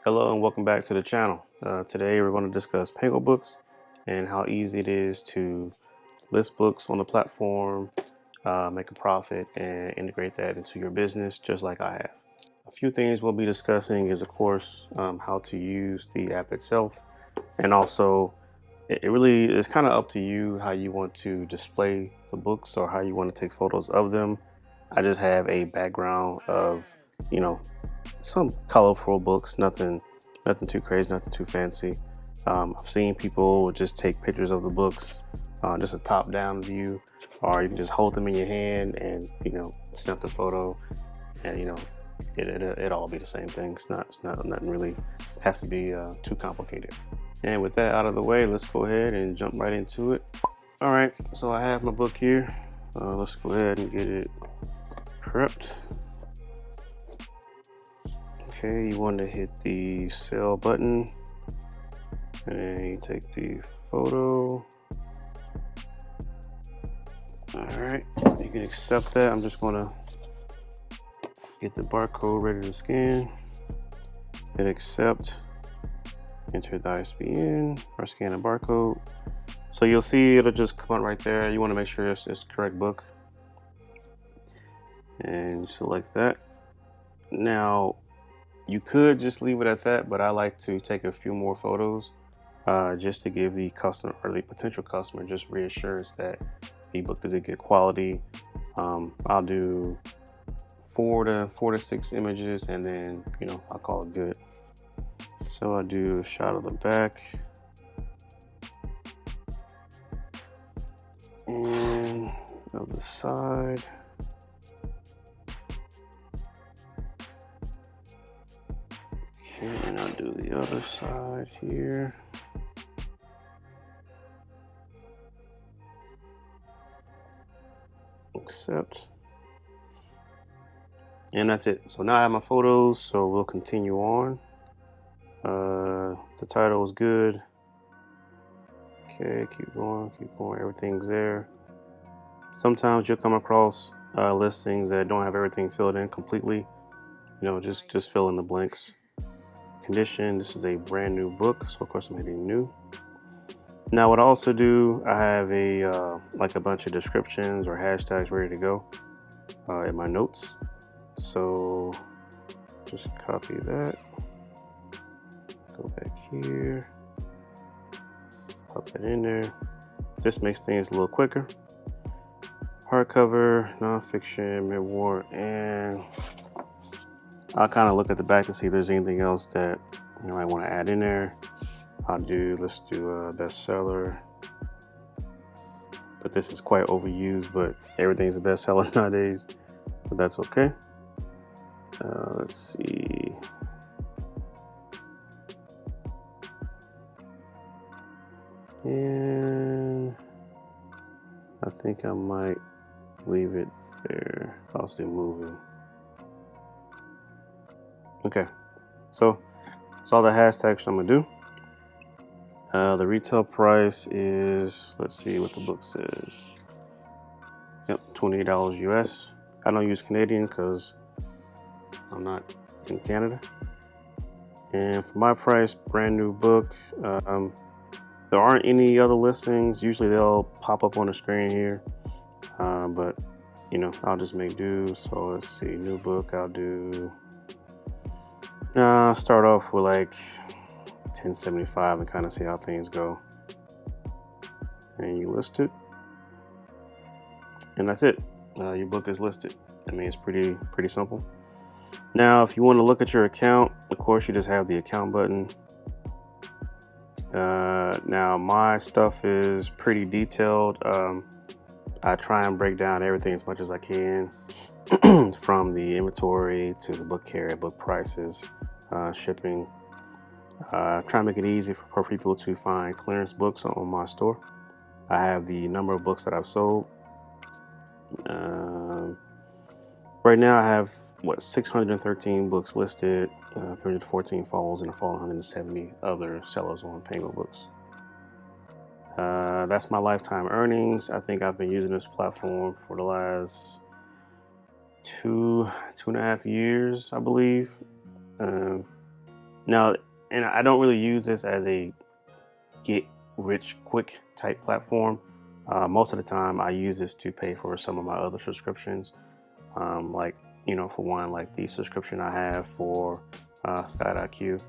Hello and welcome back to the channel. Today we're going to discuss PangoBooks and how easy it is to list books on the platform, make a profit, and integrate that into your business just like I have. A few things we'll be discussing is, of course, how to use the app itself, and also it really is kind of up to you how you want to display the books or how you want to take photos of them. I just have a background of, you know, some colorful books, nothing too crazy, nothing too fancy. I've seen people just take pictures of the books, just a top-down view, or you can just hold them in your hand and snap the photo, and it all be the same thing. It's not nothing really has to be too complicated. And with that out of the way, let's go ahead and jump right into it. All right, so I have my book here. Let's go ahead and get it prepped. Okay, you want to hit the sell button, and then you take the photo. All right, you can accept that. I'm just going to get the barcode ready to scan. Hit accept, enter the ISBN or scan a barcode. So you'll see it'll just come out right there. You want to make sure it's the correct book, and select that. Now, you could just leave it at that, but I like to take a few more photos just to give the customer or the potential customer just reassurance that the book is a good quality. I'll do four to six images, and then I'll call it good. So I do a shot of the back and of the side. Okay, and I'll do the other side here. Accept. And that's it. So now I have my photos, so we'll continue on. The title is good. Okay, keep going, everything's there. Sometimes you'll come across listings that don't have everything filled in completely. Just fill in the blanks. Condition, this is a brand new book, so of course I'm hitting new. Now what I also do, I have a like a bunch of descriptions or hashtags ready to go in my notes. So just copy that, go back here, pop that in there. This makes things a little quicker. Hardcover, nonfiction, mid-war, and I'll kind of look at the back to see if there's anything else that I want to add in there. Let's do a bestseller. But this is quite overused, but everything's a bestseller nowadays, but that's okay. Let's see. And I think I might leave it there. I'll do moving. Okay, so that's all the hashtags I'm gonna do. The retail price is, let's see what the book says. Yep, $28 US. I don't use Canadian because I'm not in Canada. And for my price, brand new book. There aren't any other listings. Usually they'll pop up on the screen here, but I'll just make do. So let's see, new book. I'll do. Start off with like 1075 and kind of see how things go. And you list it, and that's it. Your book is listed. I mean, it's pretty simple. Now, if you want to look at your account, of course, you just have the account button. Now, my stuff is pretty detailed. I try and break down everything as much as I can, from the inventory to the book carrier, book prices, shipping. Try and make it easy for people to find clearance books on my store. I have the number of books that I've sold. Right now I have 613 books listed, 314 follows, and I follow 170 other sellers on PangoBooks. That's my lifetime earnings. I think I've been using this platform for the last two and a half years, I believe. Now, and I don't really use this as a get rich quick type platform. Most of the time I use this to pay for some of my other subscriptions. Like, for one, like the subscription I have for Sky.q,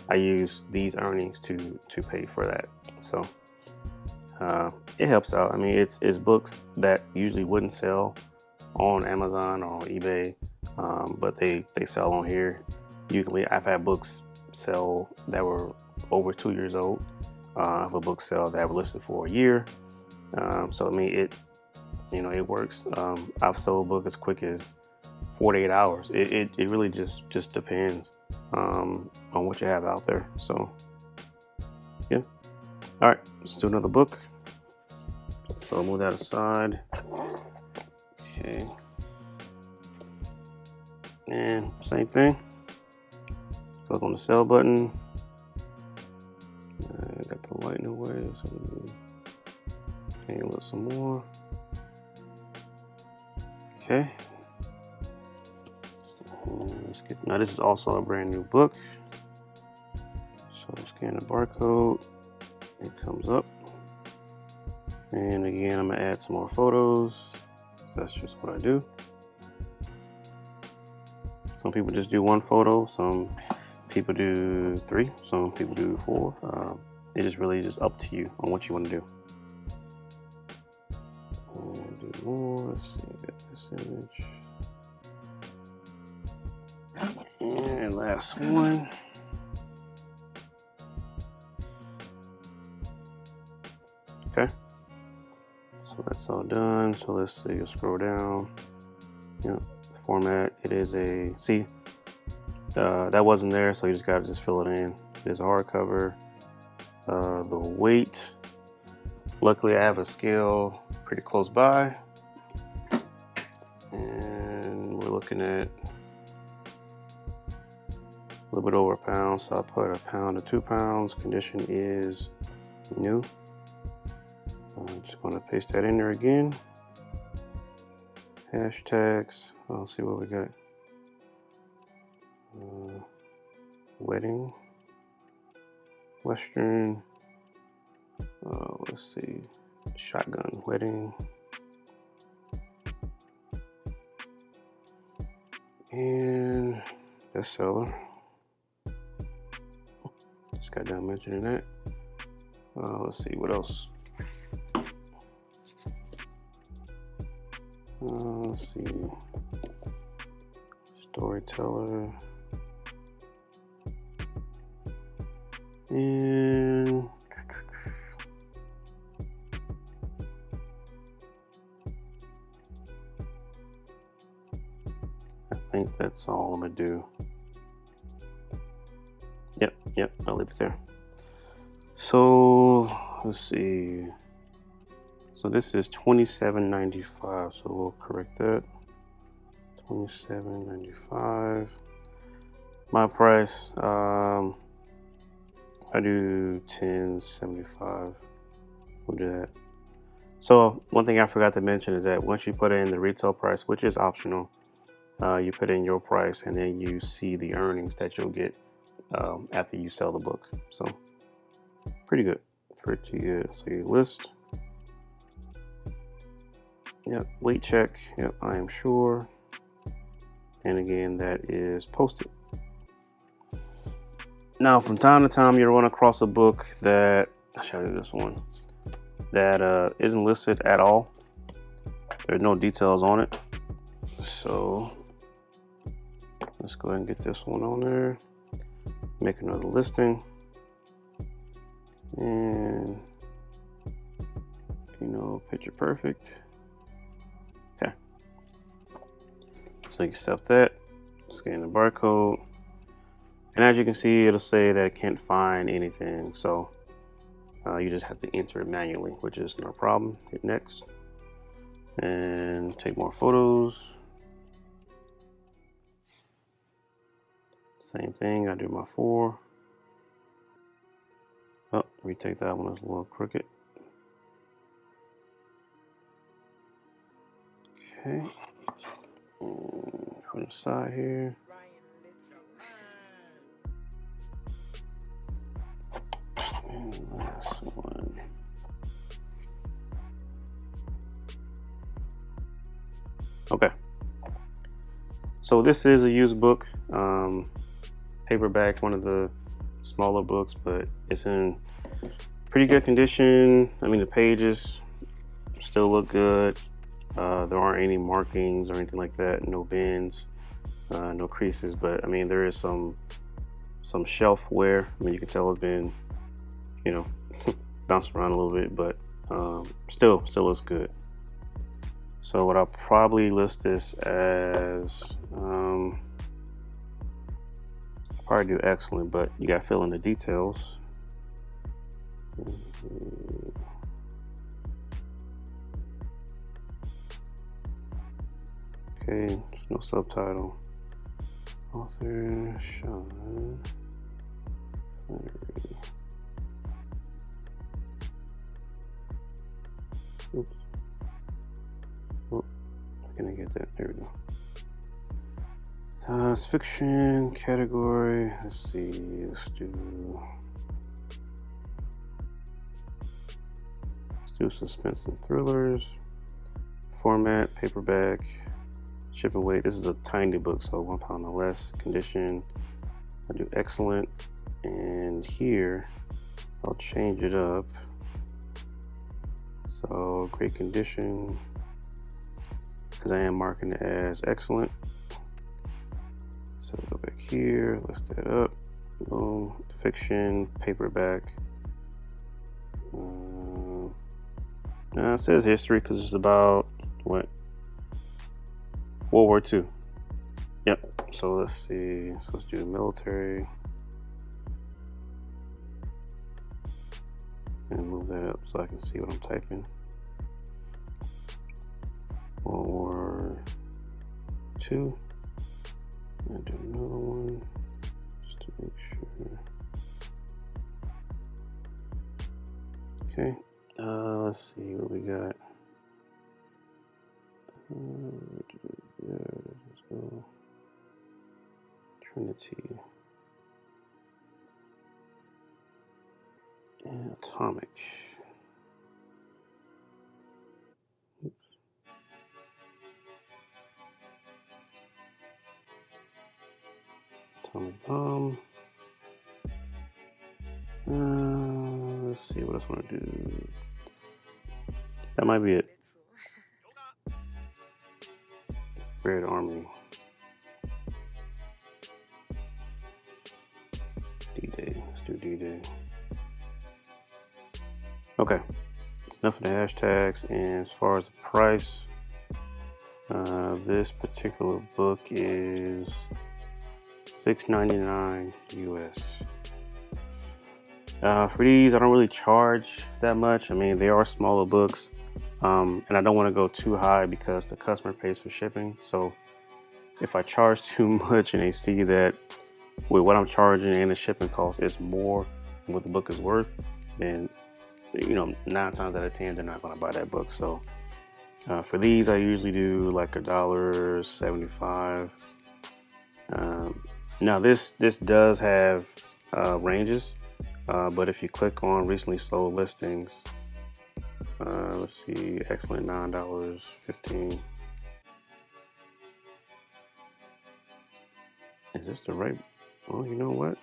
I use these earnings to pay for that. So it helps out. I mean, it's books that usually wouldn't sell on Amazon or on eBay, but they sell on here. Usually, I've had books sell that were over 2 years old. I have a book sell that were listed for a year. So I mean, it works. I've sold a book as quick as 48 hours. It really just depends on what you have out there. So yeah. All right, let's do another book. So I'll move that aside. Okay. And same thing. Click on the sell button. I got the lighting away, so let me handle it some more. Okay. Now this is also a brand new book. So scan the barcode. It comes up. And again, I'm gonna add some more photos. So that's just what I do. Some people just do one photo. Some people do 3. Some people do 4. It is really just up to you on what you want to do. And do more. Let's see. Get this image. And last one. Okay. So that's all done. So let's see. You'll scroll down. Yep. Format. It is a that wasn't there, so you just gotta fill it in. There's a hardcover. The weight. Luckily, I have a scale pretty close by, and we're looking at a little bit over a pound. So I put 1 pound to 2 pounds. Condition is new. I'm just going to paste that in there again. Hashtags. I'll see what we got. Wedding. Western. Let's see. Shotgun wedding. And bestseller. Just got done mentioning that. Let's see what else. Let's see. Storyteller. And I think that's all I'm gonna do. Yep, I'll leave it there. So let's see. So this is $27.95. So we'll correct that. $27.95. My price. I do $10.75. We'll do that. So one thing I forgot to mention is that once you put in the retail price, which is optional, you put in your price and then you see the earnings that you'll get after you sell the book. So pretty good. So you list. Yep, weight check. Yep, I am sure. And again, that is posted. Now, from time to time, you'll run across a book that, I'll show you this one, that isn't listed at all. There's no details on it. So let's go ahead and get this one on there. Make another listing. And, picture perfect. Okay. So you accept that, scan the barcode. And as you can see, it'll say that it can't find anything. So you just have to enter it manually, which is no problem. Hit next and take more photos. Same thing, I do my 4. Oh, retake that one, it's a little crooked. Okay. And from the side here. Last one. Okay. So this is a used book, paperback, one of the smaller books, but it's in pretty good condition. I mean, the pages still look good. There aren't any markings or anything like that. No bends, no creases. But I mean, there is some shelf wear. I mean, you can tell it's been, you know, bounced around a little bit, but still looks good. So what I'll probably list this as, probably do excellent, but you got to fill in the details. Okay, no subtitle. Author Sean Flannery. Oops. Oh, can I get that? There we go. It's fiction category. Let's see. Let's do suspense and thrillers. Format, paperback. Shipping weight. This is a tiny book, so 1 pound or less. Condition. I do excellent. And here, I'll change it up. So great condition, because I am marking it as excellent. So go back here, list that up. Boom. Fiction, paperback. It says history because it's about what? World War II. Yep. So let's see. So let's do the military. And move that up so I can see what I'm typing. World War II. And do another one just to make sure. Okay. Let's see what we got. Let's go. Trinity. And atomic. Oops. Atomic bomb. Let's see what else I want to do. That might be it. Red Army. D-Day. Let's do D-Day. Okay, it's enough of the hashtags. And as far as the price, this particular book is $6.99 US. For these, I don't really charge that much. I mean, they are smaller books, and I don't want to go too high because the customer pays for shipping. So if I charge too much and they see that with what I'm charging and the shipping cost is more than what the book is worth, then 9 times out of 10 they're not going to buy that book. So for these, I usually do like $1.75. Now this does have ranges, but if you click on recently sold listings, let's see, excellent $9.15. Is this the right? Well, you know what?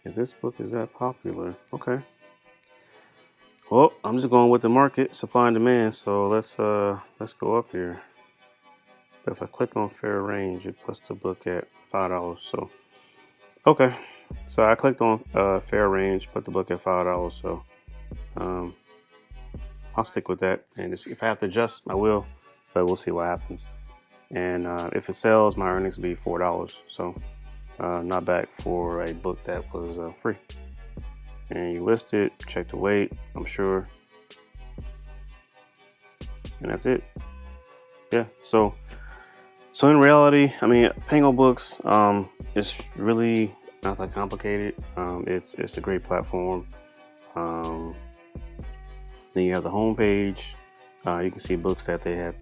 If this book is that popular, okay. Well, I'm just going with the market, supply and demand. So let's go up here. But if I click on fair range, it puts the book at $5. So okay, so I clicked on fair range, put the book at $5. So I'll stick with that. And if I have to adjust, I will. But we'll see what happens. And if it sells, my earnings will be $4. So not bad for a book that was free. And you list it, check the weight, I'm sure. And that's it. Yeah, so in reality, I mean, PangoBooks, it's really not that complicated. It's a great platform. Then you have the home page. You can see books that they have,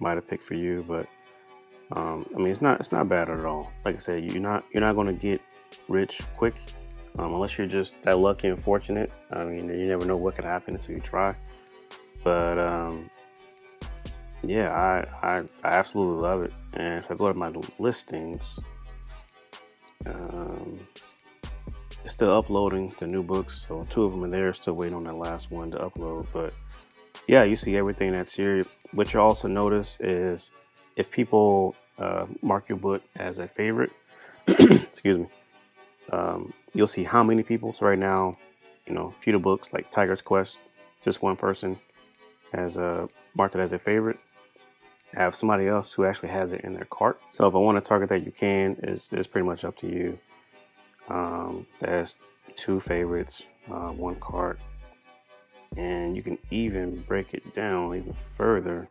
might have picked for you, but I mean, it's not bad at all. Like I said, you're not going to get rich quick. unless you're just that lucky and fortunate. I mean, you never know what could happen until you try. But yeah, I absolutely love it. And if I go to my listings, it's still uploading the new books. So 2 of them are there, still waiting on that last one to upload. But yeah, you see everything that's here. What you also notice is if people mark your book as a favorite, excuse me, you'll see how many people. So right now, a few of the books like Tiger's Quest, just one person has marked it as a favorite. I have somebody else who actually has it in their cart. So if I want to target that, you can. It's pretty much up to you. That's 2 favorites, 1 cart, and you can even break it down even further.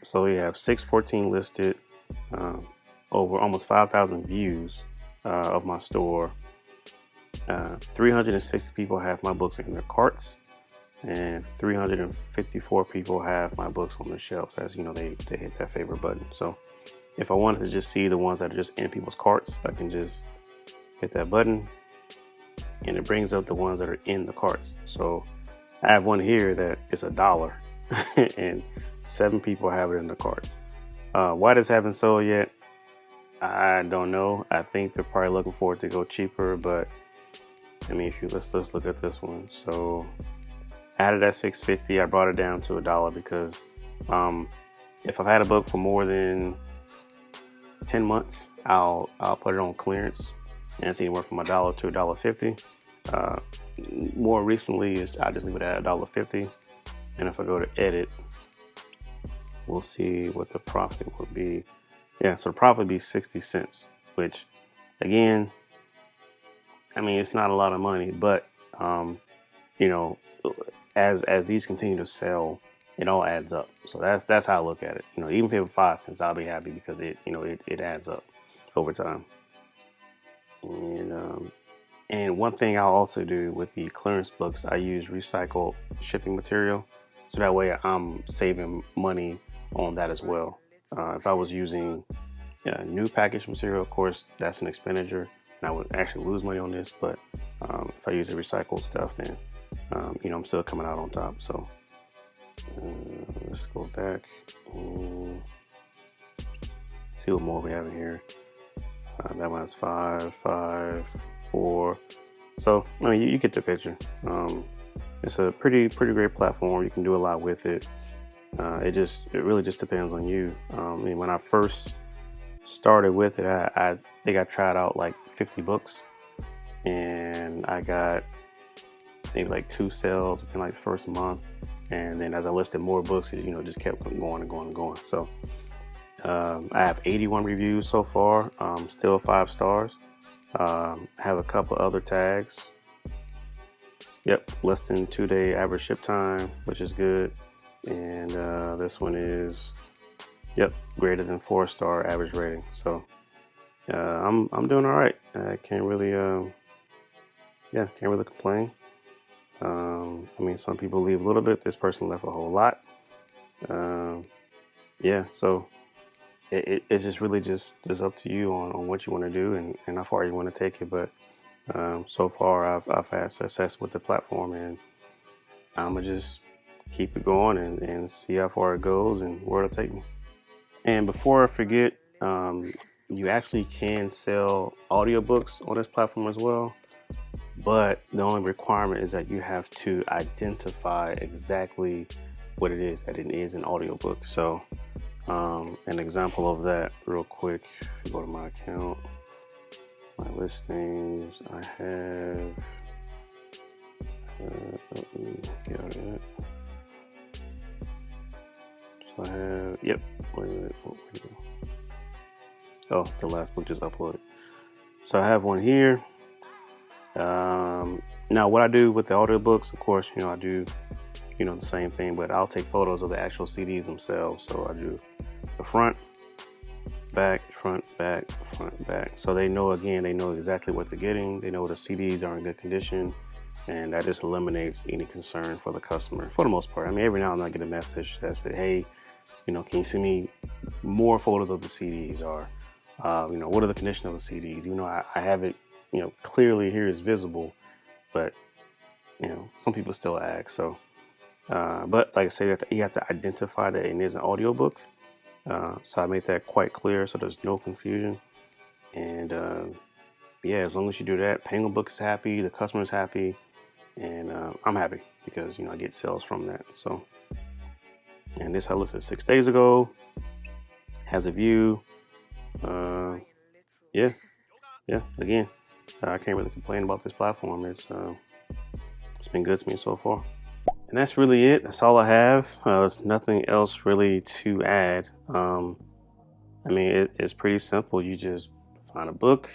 So you have 614 listed, over almost 5,000 views of my store. 360 people have my books in their carts, and 354 people have my books on their shelves. As you know, they hit that favorite button. So if I wanted to just see the ones that are just in people's carts, I can just hit that button and it brings up the ones that are in the carts. So I have one here that is $1 and 7 people have it in the carts. Why this haven't sold yet, I don't know. I think they're probably looking for it to go cheaper, but I mean, let's look at this one. So I had it at $6.50. I brought it down to $1 because if I've had a book for more than 10 months, I'll put it on clearance, and it's anywhere from $1 to $1.50. More recently, I just leave it at $1.50, and if I go to edit, we'll see what the profit would be. Yeah, so the profit would be 60 cents, which, again, I mean, it's not a lot of money, but as these continue to sell, it all adds up. So that's how I look at it. Even if it was 5 cents, I'll be happy because it adds up over time. And one thing I'll also do with the clearance books, I use recycled shipping material, so that way I'm saving money on that as well. If I was using new package material, of course, that's an expenditure, and I would actually lose money on this. But if I use the recycled stuff, then I'm still coming out on top. So let's go back and see what more we have in here. That one has 5, 5, 4. So I mean, you get the picture. It's a pretty great platform. You can do a lot with it. It really just depends on you. I mean, when I first started with it, I think I tried out like 50 books, and I got maybe like 2 sales within like the first month, and then as I listed more books, it just kept going and going and going. So I have 81 reviews so far, still 5 stars. Have a couple other tags. Yep, less than 2-day average ship time, which is good. And this one is, yep, greater than 4-star average rating. So I'm doing all right. I can't really complain. I mean, some people leave a little bit. This person left a whole lot. Yeah, so it's just really just up to you on what you want to do and how far you want to take it. But so far I've had success with the platform, and I'm gonna just keep it going and see how far it goes and where it'll take me. And before I forget, you actually can sell audiobooks on this platform as well, but the only requirement is that you have to identify exactly what it is, that it is an audiobook. So an example of that real quick, go to my account, my listings, I have, let me get out of that. So I have, yep, wait a minute, oh, the last book just uploaded. So I have one here. Now what I do with the audiobooks, of course, I do, the same thing, but I'll take photos of the actual CDs themselves. So I do the front, back, front, back, front, back. So they know exactly what they're getting. They know the CDs are in good condition, and that just eliminates any concern for the customer for the most part. I mean, every now and then I get a message that says, hey, can you send me more photos of the CDs, or what are the condition of the CDs? I have it, clearly here is visible, but some people still ask. So, but like I said, you have to identify that it is an audiobook. So I made that quite clear, so there's no confusion. And yeah, as long as you do that, PangoBooks is happy, the customer's happy, and I'm happy because I get sales from that. So, and this I listed 6 days ago, has a view. Yeah, Again, I can't really complain about this platform. It's been good to me so far. And that's really it. That's all I have. There's nothing else really to add. I mean, it's pretty simple. You just find a book,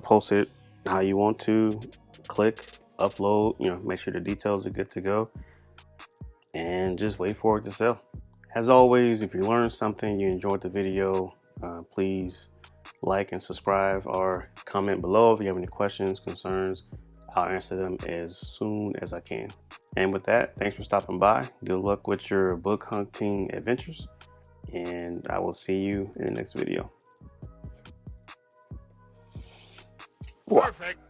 post it how you want to, click, upload, make sure the details are good to go, and just wait for it to sell. As always, if you learned something, you enjoyed the video, please like and subscribe or comment below if you have any questions, concerns. I'll answer them as soon as I can. And with that, thanks for stopping by. Good luck with your book hunting adventures, and I will see you in the next video. Perfect.